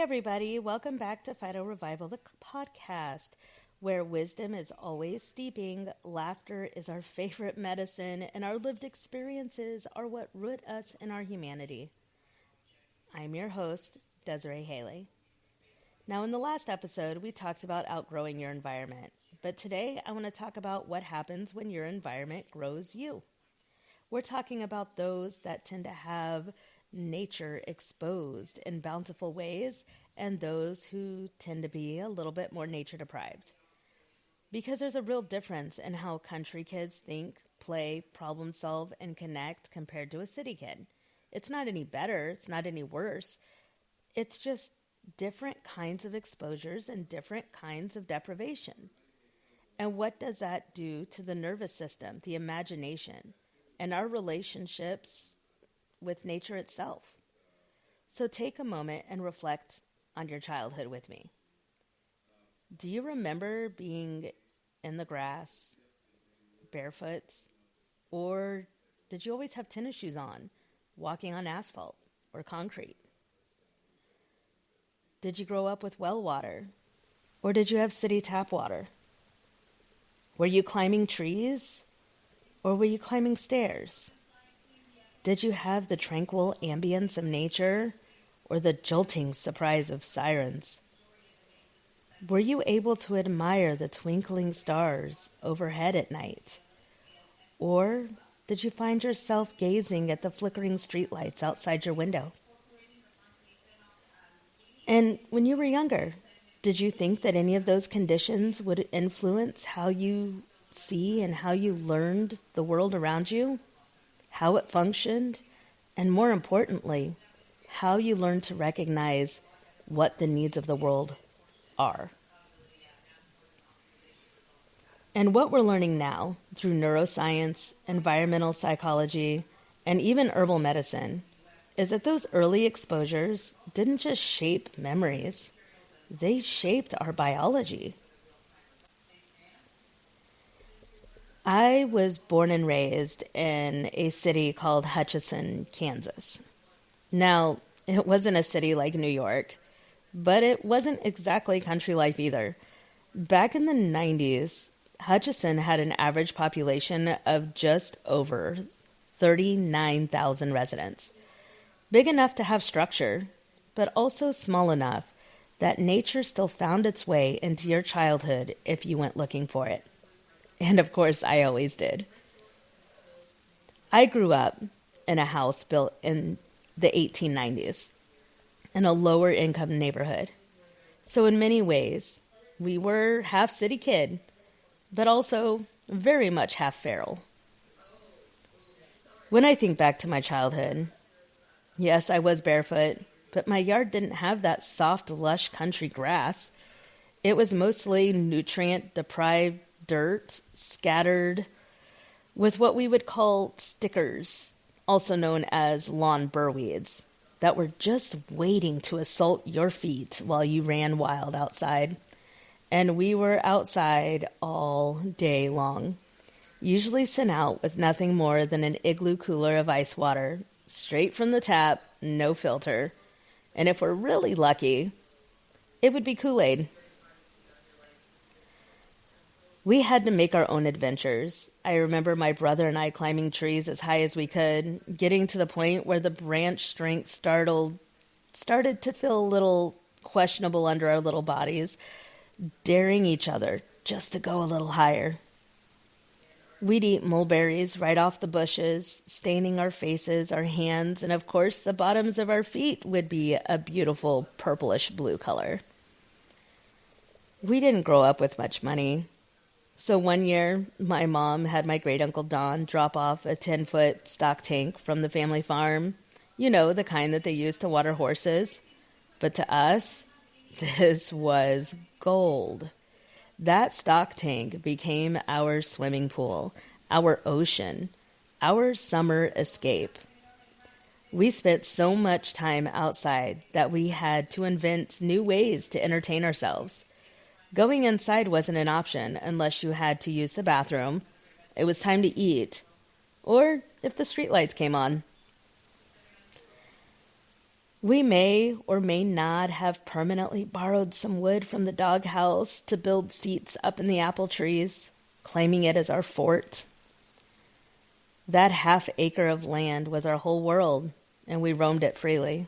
everybody. Welcome back to Phyto Revival, the podcast, where wisdom is always steeping, laughter is our favorite medicine, and our lived experiences are what root us in our humanity. I'm your host, Dezaraé Haley. Now, in the last episode, we talked about outgrowing your environment, but today I want to talk about what happens when your environment grows you. We're talking about those that tend to have nature exposed in bountiful ways and those who tend to be a little bit more nature deprived. Because there's a real difference in how country kids think, play, problem solve, and connect compared to a city kid. It's not any better, it's not any worse. It's just different kinds of exposures and different kinds of deprivation. And what does that do to the nervous system, the imagination, and our relationships with nature itself? So take a moment and reflect on your childhood with me. Do you remember being in the grass, barefoot, or did you always have tennis shoes on, walking on asphalt or concrete? Did you grow up with well water, or did you have city tap water? Were you climbing trees, or were you climbing stairs? Did you have the tranquil ambience of nature or the jolting surprise of sirens? Were you able to admire the twinkling stars overhead at night? Or did you find yourself gazing at the flickering streetlights outside your window? And when you were younger, did you think that any of those conditions would influence how you see and how you learned the world around you? How it functioned, and more importantly, how you learn to recognize what the needs of the world are. And what we're learning now through neuroscience, environmental psychology, and even herbal medicine is that those early exposures didn't just shape memories, they shaped our biology. I was born and raised in a city called Hutchinson, Kansas. Now, it wasn't a city like New York, but it wasn't exactly country life either. Back in the 90s, Hutchinson had an average population of just over 39,000 residents. Big enough to have structure, but also small enough that nature still found its way into your childhood if you went looking for it. And of course, I always did. I grew up in a house built in the 1890s in a lower income neighborhood. So in many ways, we were half city kid, but also very much half feral. When I think back to my childhood, yes, I was barefoot, but my yard didn't have that soft, lush country grass. It was mostly nutrient-deprived dirt scattered with what we would call stickers, also known as lawn burrweeds, that were just waiting to assault your feet while you ran wild outside. And we were outside all day long, usually sent out with nothing more than an igloo cooler of ice water, straight from the tap, no filter. And if we're really lucky, it would be Kool-Aid. We had to make our own adventures. I remember my brother and I climbing trees as high as we could, getting to the point where the branch strength started to feel a little questionable under our little bodies, daring each other just to go a little higher. We'd eat mulberries right off the bushes, staining our faces, our hands, and of course the bottoms of our feet would be a beautiful purplish blue color. We didn't grow up with much money. So one year, my mom had my great-uncle Don drop off a 10-foot stock tank from the family farm. You know, the kind that they use to water horses. But to us, this was gold. That stock tank became our swimming pool, our ocean, our summer escape. We spent so much time outside that we had to invent new ways to entertain ourselves. Going inside wasn't an option unless you had to use the bathroom. It was time to eat, or if the streetlights came on. We may or may not have permanently borrowed some wood from the doghouse to build seats up in the apple trees, claiming it as our fort. That half-acre of land was our whole world, and we roamed it freely.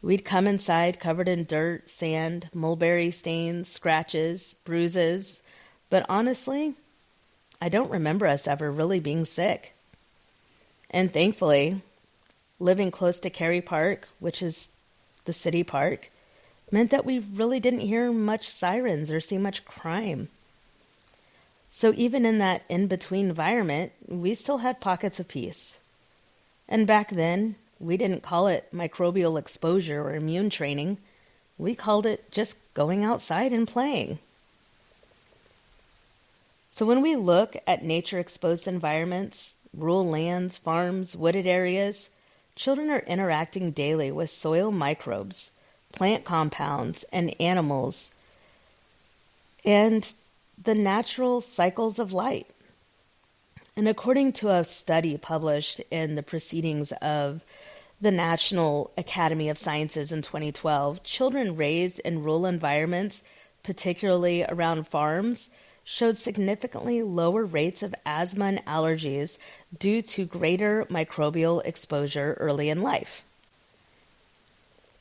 We'd come inside covered in dirt, sand, mulberry stains, scratches, bruises, but honestly, I don't remember us ever really being sick. And thankfully, living close to Cary Park, which is the city park, meant that we really didn't hear much sirens or see much crime. So even in that in-between environment, we still had pockets of peace. And back then, we didn't call it microbial exposure or immune training. We called it just going outside and playing. So when we look at nature-exposed environments, rural lands, farms, wooded areas, children are interacting daily with soil microbes, plant compounds, and animals, and the natural cycles of light. And according to a study published in the Proceedings of the National Academy of Sciences in 2012, children raised in rural environments, particularly around farms, showed significantly lower rates of asthma and allergies due to greater microbial exposure early in life.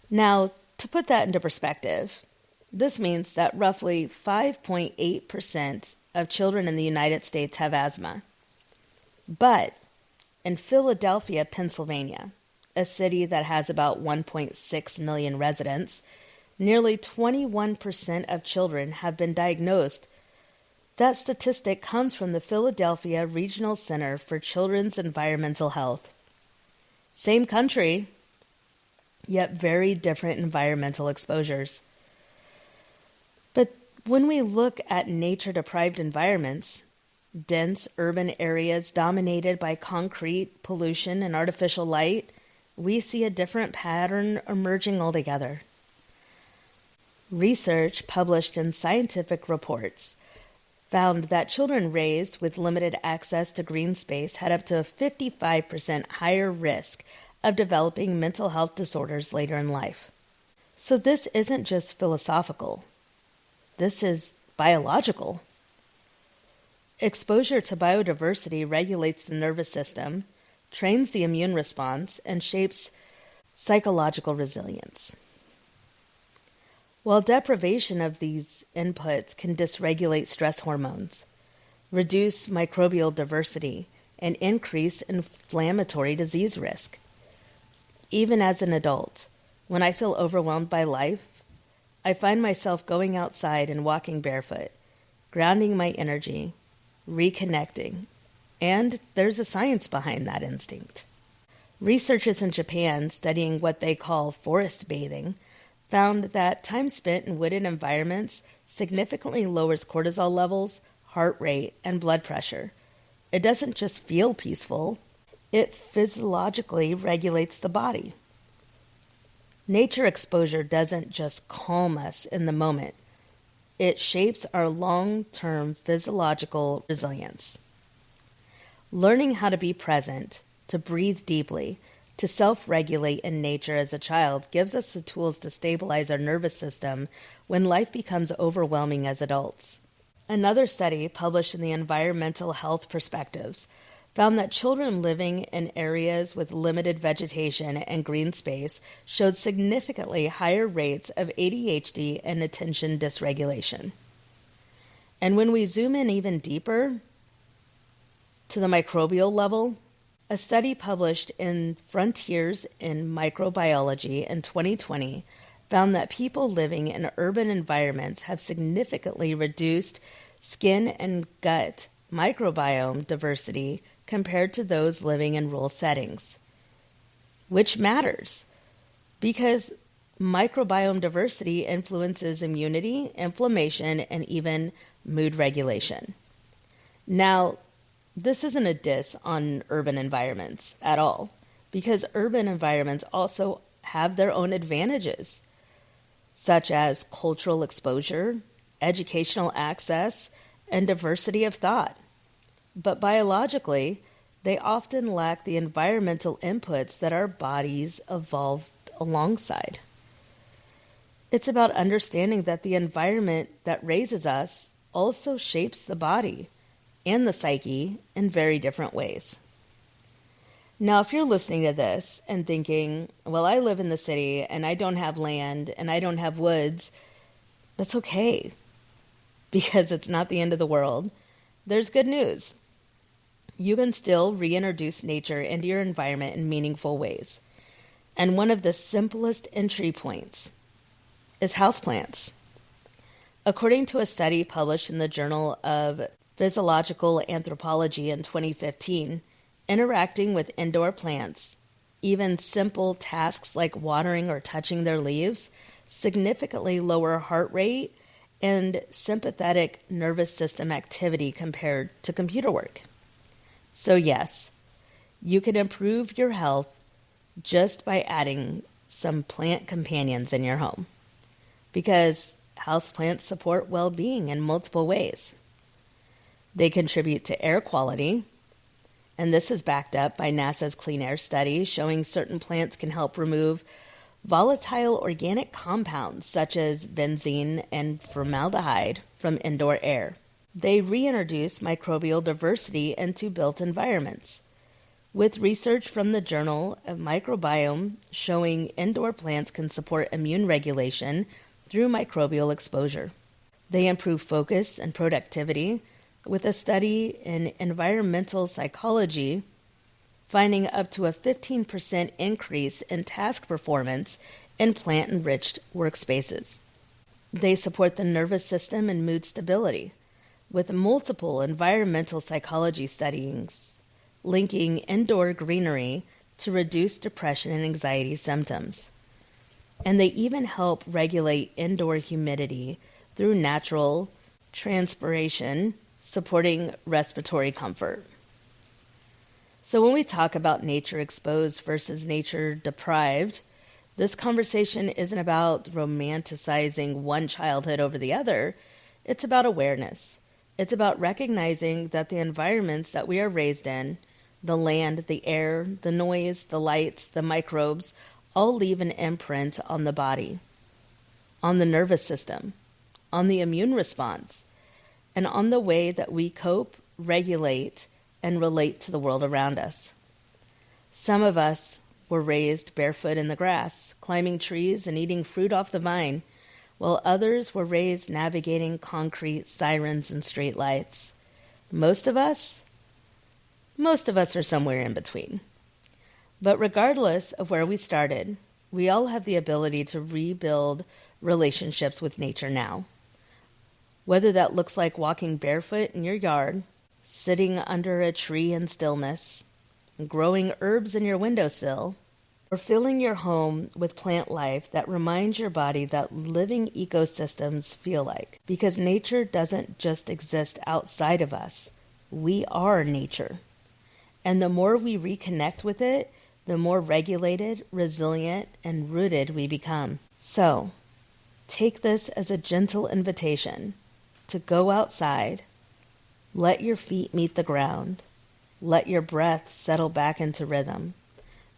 Now, to put that into perspective, this means that roughly 5.8% of children in the United States have asthma. But in Philadelphia, Pennsylvania, a city that has about 1.6 million residents, nearly 21% of children have been diagnosed. That statistic comes from the Philadelphia Regional Center for Children's Environmental Health. Same country, yet very different environmental exposures. But when we look at nature-deprived environments, dense urban areas dominated by concrete, pollution, and artificial light, we see a different pattern emerging altogether. Research published in scientific reports found that children raised with limited access to green space had up to a 55% higher risk of developing mental health disorders later in life. So this isn't just philosophical. This is biological. Exposure to biodiversity regulates the nervous system, trains the immune response, and shapes psychological resilience. While deprivation of these inputs can dysregulate stress hormones, reduce microbial diversity, and increase inflammatory disease risk. Even as an adult, when I feel overwhelmed by life, I find myself going outside and walking barefoot, grounding my energy, reconnecting, and there's a science behind that instinct. Researchers in Japan studying what they call forest bathing found that time spent in wooded environments significantly lowers cortisol levels, heart rate, and blood pressure. It doesn't just feel peaceful, it physiologically regulates the body. Nature exposure doesn't just calm us in the moment. It shapes our long-term physiological resilience. Learning how to be present, to breathe deeply, to self-regulate in nature as a child gives us the tools to stabilize our nervous system when life becomes overwhelming as adults. Another study published in the Environmental Health Perspectives found that children living in areas with limited vegetation and green space showed significantly higher rates of ADHD and attention dysregulation. And when we zoom in even deeper to the microbial level, a study published in Frontiers in Microbiology in 2020 found that people living in urban environments have significantly reduced skin and gut microbiome diversity compared to those living in rural settings. Which matters, because microbiome diversity influences immunity, inflammation, and even mood regulation. Now, this isn't a diss on urban environments at all, because urban environments also have their own advantages, such as cultural exposure, educational access, and diversity of thought. But biologically, they often lack the environmental inputs that our bodies evolved alongside. It's about understanding that the environment that raises us also shapes the body and the psyche in very different ways. Now, if you're listening to this and thinking, well, I live in the city and I don't have land and I don't have woods, that's okay, because it's not the end of the world. There's good news. You can still reintroduce nature into your environment in meaningful ways. And one of the simplest entry points is houseplants. According to a study published in the Journal of Physiological Anthropology in 2015, interacting with indoor plants, even simple tasks like watering or touching their leaves, significantly lower heart rate and sympathetic nervous system activity compared to computer work. So yes, you can improve your health just by adding some plant companions in your home, because houseplants support well-being in multiple ways. They contribute to air quality, and this is backed up by NASA's clean air study showing certain plants can help remove volatile organic compounds such as benzene and formaldehyde from indoor air. They reintroduce microbial diversity into built environments, with research from the Journal of Microbiome showing indoor plants can support immune regulation through microbial exposure. They improve focus and productivity, with a study in environmental psychology finding up to a 15% increase in task performance in plant-enriched workspaces. They support the nervous system and mood stability, with multiple environmental psychology studies linking indoor greenery to reduce depression and anxiety symptoms. And they even help regulate indoor humidity through natural transpiration, supporting respiratory comfort. So when we talk about nature exposed versus nature deprived, this conversation isn't about romanticizing one childhood over the other. It's about awareness. It's about recognizing that the environments that we are raised in, the land, the air, the noise, the lights, the microbes, all leave an imprint on the body, on the nervous system, on the immune response, and on the way that we cope, regulate, and relate to the world around us. Some of us were raised barefoot in the grass, climbing trees and eating fruit off the vine, while others were raised navigating concrete, sirens, and street lights. Most of us are somewhere in between. But regardless of where we started, we all have the ability to rebuild relationships with nature now. Whether that looks like walking barefoot in your yard, sitting under a tree in stillness, growing herbs in your windowsill, or filling your home with plant life that reminds your body that living ecosystems feel like. Because nature doesn't just exist outside of us. We are nature. And the more we reconnect with it, the more regulated, resilient, and rooted we become. So, take this as a gentle invitation to go outside, let your feet meet the ground, let your breath settle back into rhythm,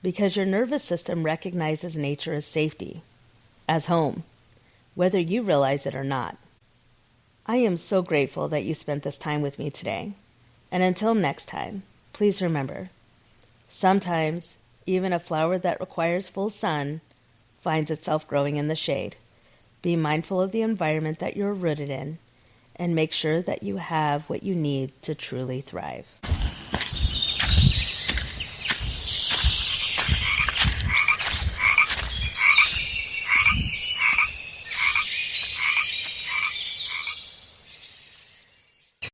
because your nervous system recognizes nature as safety, as home, whether you realize it or not. I am so grateful that you spent this time with me today. And until next time, please remember, sometimes even a flower that requires full sun finds itself growing in the shade. Be mindful of the environment that you're rooted in, and make sure that you have what you need to truly thrive.